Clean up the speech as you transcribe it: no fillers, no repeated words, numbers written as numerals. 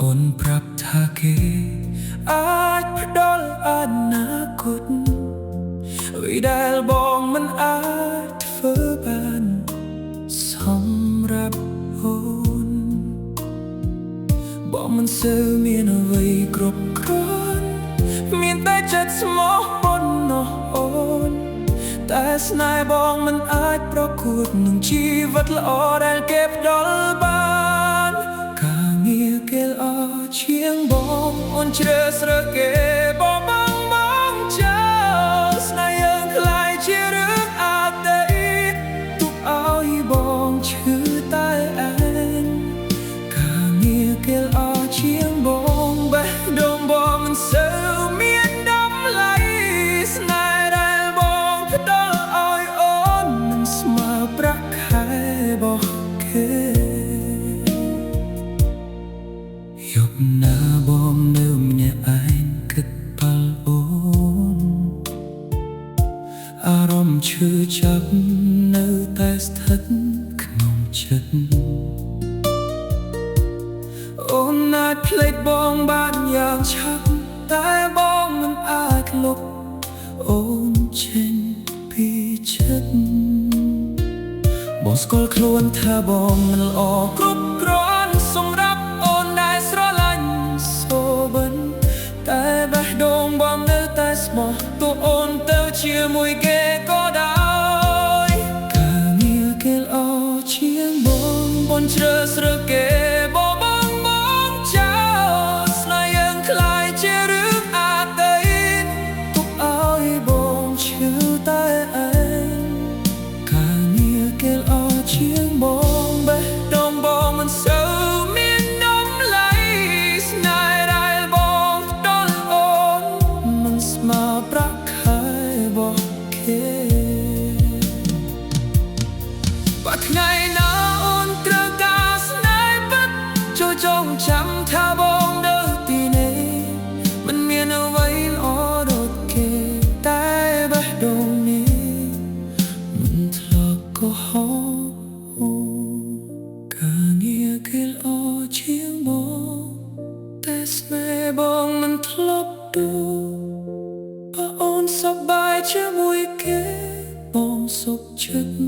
អូនប្រាប់ថាគេអាចផ្ដល់អនាគតអ្វីដែលបងមិនអាចធ្វើបានសម្រាប់អូនបងមិនសូវមានអ្វីគ្រប់គ្រាន់មានតែចិត្តស្មោះប៉ុណ្ណោះអូនតែស្នេហ៍បងមិនអាចប្រកួតនឹងជីវិតល្អដែលគេផ្ដល់បានការងារគេល្អជាងបងអូនជ្រើសរើសគេបងចោលស្នេហ៍យើងខ្លាយជារឿងអតីតទុកឲ្យបងឈឺតែឯងការងារគេល្អជាងបងបេះដូងបងមិនសូវមានតម្លៃស្នេហ៍ដែលបងផ្ដល់ឲ្យអូនមិនស្មើប្រាក់ខែរបស់គេយកណាបងនៅម្នាក់ឯងគិតប៉ាល់អូនអារម្មណ៍ឈឺចាប់នៅតែស្ថិតក្នុងចិត្តអូនអាចភ្លេចបងបានយ៉ាងឆាប់តែបងមិនអាចលុបអូនចេញពីចិត្តបងស្គាល់ខ្លួនថាបងមិនល្អគ្រប់គ្រាន់សម្រាប់អូនដែលស្រឡាញ់សូបិនតែបេះដូងបងនៅតែស្មោះទោះអូនទៅជាមួយគេក៏ដោយការងារគេល្អជាងបងជ្រើសរើសគេបងចោលស្នេហ៍យើងខ្លាយជារឿងអតីតទុកឲ្យបងឈឺតែឯងការងារគេល្អជាងបងបេះដូងបងមិនសូវមានតម្លៃស្នេហ៍ដែលបងផ្ដល់អូនមិនស្មើប្រាក់ខែរបស់គេបើថ្ងៃណាអូនត្រូវការស្នេហ៍ពិតចូលចងចាំថាបងនៅទីនេះមិនមានអ្វីល្អដូចគេតែបេះដូងនេះមិនធ្លាប់កុហកការងារគេល្អជាងបងតែស្នេហ៍បងមិនធ្លាប់ดูបើអូនសប្បាយជាមួយគេបងសុខចិត្ត